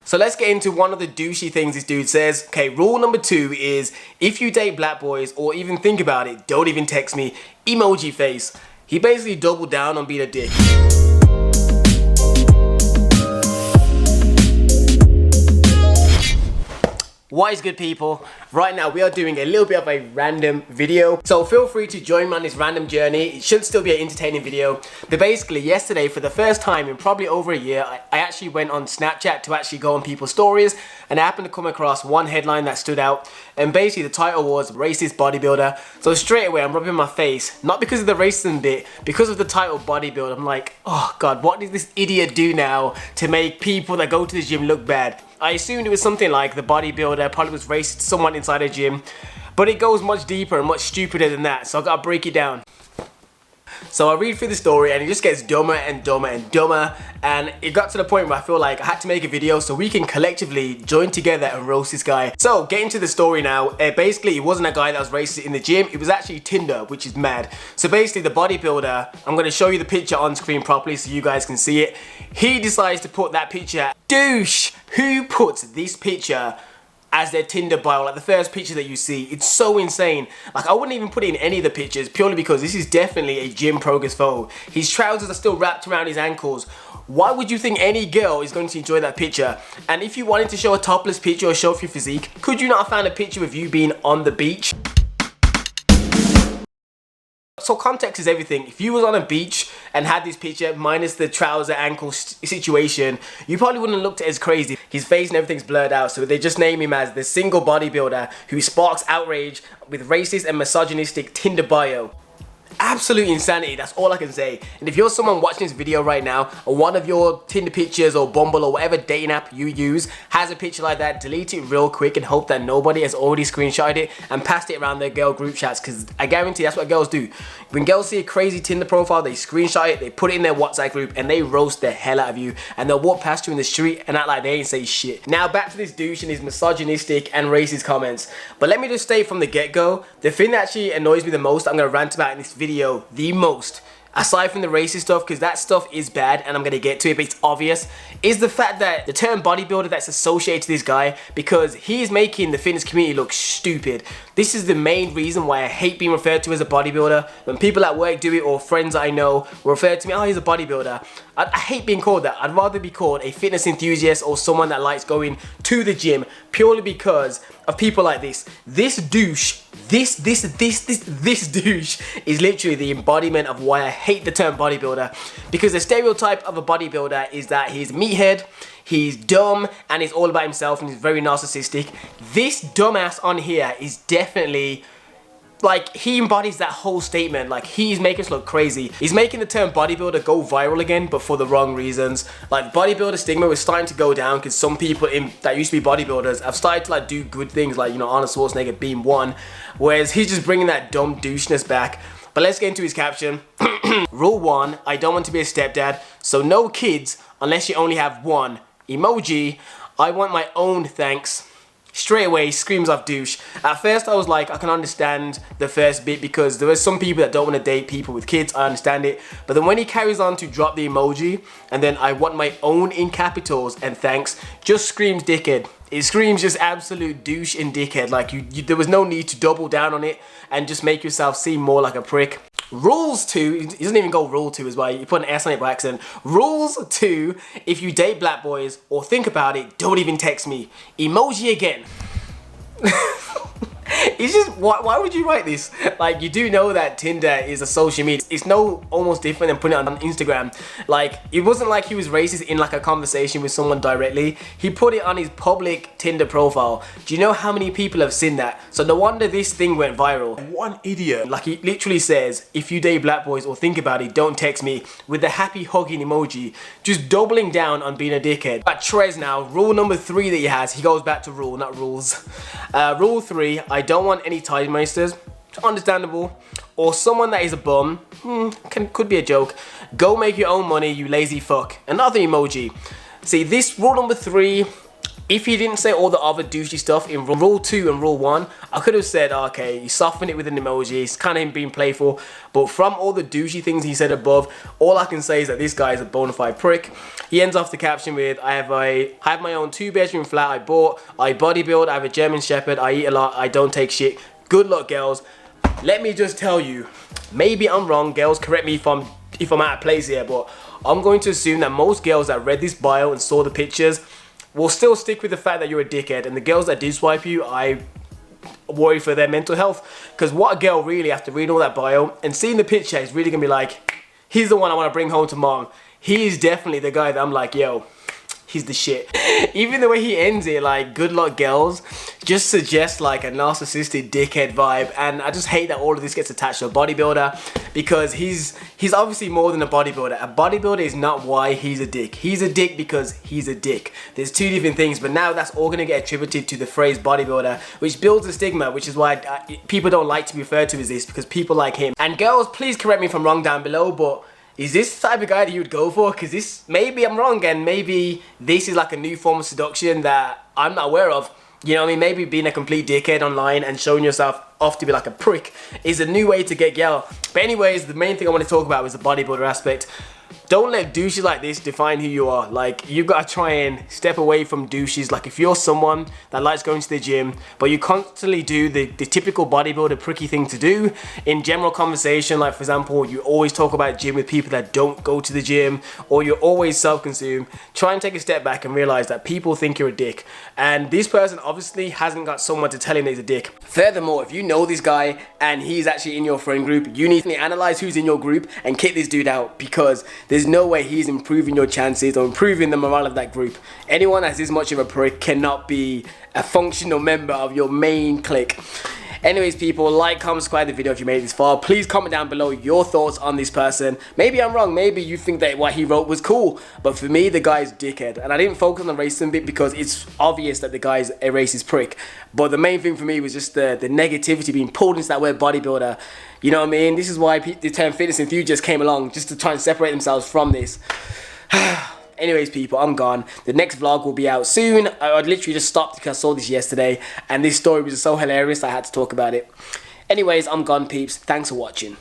So let's get into one of the douchey things this dude says. Okay, rule number 2 is if you date black boys or even think about it, don't even text me. Emoji face. He basically doubled down on being a dick. What is good, people? Right now we are doing a little bit of a random video, so feel free to join me on this random journey. It should still be an entertaining video, but basically yesterday, for the first time in probably over a year, I actually went on Snapchat to actually go on people's stories, and I happened to come across one headline that stood out, and basically the title was racist bodybuilder. So straight away I'm rubbing my face, not because of the racism bit, because of the title bodybuilder. I'm like, oh god, what did this idiot do now to make people that go to the gym look bad? I assumed it was something like the bodybuilder probably was racist to someone inside a gym, but it goes much deeper and much stupider than that, so I gotta break it down. So I read through the story and it just gets dumber and dumber and dumber, and it got to the point where I feel like I had to make a video so we can collectively join together and roast this guy. So getting to the story now, basically it wasn't a guy that was racist in the gym, it was actually Tinder, which is mad. So basically the bodybuilder, I'm going to show you the picture on screen properly so you guys can see it. He decides to put that picture. Douche! Who puts this picture as their Tinder bio, like the first picture that you see? It's so insane. Like, I wouldn't even put it in any of the pictures purely because this is definitely a gym progress photo. His trousers are still wrapped around his ankles. Why would you think any girl is going to enjoy that picture? And if you wanted to show a topless picture or show off your physique, could you not have found a picture of you being on the beach? So context is everything. If you was on a beach and had this picture minus the trouser ankle situation, you probably wouldn't have looked as crazy. His face and everything's blurred out, so they just name him as the single bodybuilder who sparks outrage with racist and misogynistic Tinder bio. Absolute insanity, that's all I can say. And if you're someone watching this video right now, or one of your Tinder pictures or Bumble or whatever dating app you use has a picture like that, delete it real quick and hope that nobody has already screenshotted it and passed it around their girl group chats, because I guarantee that's what girls do. When girls see a crazy Tinder profile, they screenshot it, they put it in their WhatsApp group, and they roast the hell out of you, and they'll walk past you in the street and act like they ain't say shit. Now back to this douche and his misogynistic and racist comments. But let me just state from the get-go, the thing that actually annoys me the most, I'm going to rant about in this video the most, aside from the racist stuff, because that stuff is bad and I'm going to get to it, but it's obvious, is the fact that the term bodybuilder that's associated to this guy, because he is making the fitness community look stupid. This is the main reason why I hate being referred to as a bodybuilder. When people at work do it, or friends that I know will refer to me, oh, he's a bodybuilder. I hate being called that. I'd rather be called a fitness enthusiast or someone that likes going to the gym, purely because of people like this. This douche, this douche is literally the embodiment of why I hate the term bodybuilder, because the stereotype of a bodybuilder is that he's a meathead, he's dumb, and he's all about himself, and he's very narcissistic. This dumbass on here is definitely, like, he embodies that whole statement. Like, he's making us look crazy. He's making the term bodybuilder go viral again, but for the wrong reasons. Like, bodybuilder stigma was starting to go down because some people that used to be bodybuilders have started to, like, do good things, like, you know, Arnold Schwarzenegger being one, whereas he's just bringing that dumb doucheness back. But let's get into his caption. Rule 1, I don't want to be a stepdad, so no kids unless you only have one. Emoji, I want my own, thanks. Straight away, screams off douche. At first I was like, I can understand the first bit because there are some people that don't want to date people with kids, I understand it. But then when he carries on to drop the emoji, and then I want my own in capitals and thanks, just screams dickhead. It screams just absolute douche and dickhead. Like, there was no need to double down on it and just make yourself seem more like a prick. Rules 2, he doesn't even go rule 2 as well, you put an S on it by accident. Rules 2, if you date black boys or think about it, don't even text me. Emoji again. It's just, why would you write this? Like, you do know that Tinder is a social media. It's no almost different than putting it on Instagram. Like, it wasn't like he was racist in like a conversation with someone directly. He put it on his public Tinder profile. Do you know how many people have seen that? So no wonder this thing went viral. One idiot. Like, he literally says, if you date black boys or think about it, don't text me, with the happy hugging emoji. Just doubling down on being a dickhead. But Trez now, rule number 3 that he has, he goes back to rule, not rules. Rule 3, I don't want any time wasters. Understandable. Or someone that is a bum. Could be a joke. Go make your own money, you lazy fuck. Another emoji. See, this rule number 3, If he didn't say all the other douchey stuff in rule 2 and rule 1, I could have said, okay, you soften it with an emoji, it's kind of him being playful. But from all the douchey things he said above, all I can say is that this guy is a bona fide prick. He ends off the caption with, I have my own 2-bedroom flat I bought, I bodybuild, I have a German Shepherd, I eat a lot, I don't take shit. Good luck, girls. Let me just tell you, maybe I'm wrong, girls, correct me if I'm out of place here, but I'm going to assume that most girls that read this bio and saw the pictures will still stick with the fact that you're a dickhead, and the girls that did swipe you, I worry for their mental health, because what a girl really, after reading all that bio and seeing the picture, is really gonna be like, he's the one I want to bring home to mom. He is definitely the guy that I'm like, yo, he's the shit. Even the way he ends it, like, good luck, girls, just suggests like a narcissistic dickhead vibe. And I just hate that all of this gets attached to a bodybuilder, because he's obviously more than a bodybuilder. A bodybuilder is not why he's a dick. He's a dick because he's a dick. There's two different things, but now that's all gonna get attributed to the phrase bodybuilder, which builds a stigma, which is why people don't like to be referred to as this, because people like him. And girls, please correct me if I'm wrong down below, but is this the type of guy that you would go for? Because this, maybe I'm wrong, and maybe this is like a new form of seduction that I'm not aware of. You know what I mean? Maybe being a complete dickhead online and showing yourself off to be like a prick is a new way to get girl. But anyways, the main thing I want to talk about was the bodybuilder aspect. Don't let douches like this define who you are. Like, you gotta try and step away from douches. Like, if you're someone that likes going to the gym, but you constantly do the typical bodybuilder pricky thing to do in general conversation, like for example, you always talk about gym with people that don't go to the gym, or you're always self-consumed, try and take a step back and realize that people think you're a dick. And this person obviously hasn't got someone to tell him he's a dick. Furthermore, if you know this guy and he's actually in your friend group, you need to analyze who's in your group and kick this dude out, because there's no way he's improving your chances or improving the morale of that group. Anyone that's this much of a prick cannot be a functional member of your main clique. Anyways, people, like, comment, subscribe to the video if you made it this far. Please comment down below your thoughts on this person. Maybe I'm wrong. Maybe you think that what he wrote was cool. But for me, the guy's dickhead. And I didn't focus on the racism bit because it's obvious that the guy's a racist prick. But the main thing for me was just the negativity being pulled into that word bodybuilder. You know what I mean? This is why the term fitness enthusiast came along, just to try and separate themselves from this. Anyways, people, I'm gone. The next vlog will be out soon. I literally just stopped because I saw this yesterday, and this story was so hilarious I had to talk about it. Anyways, I'm gone, peeps. Thanks for watching.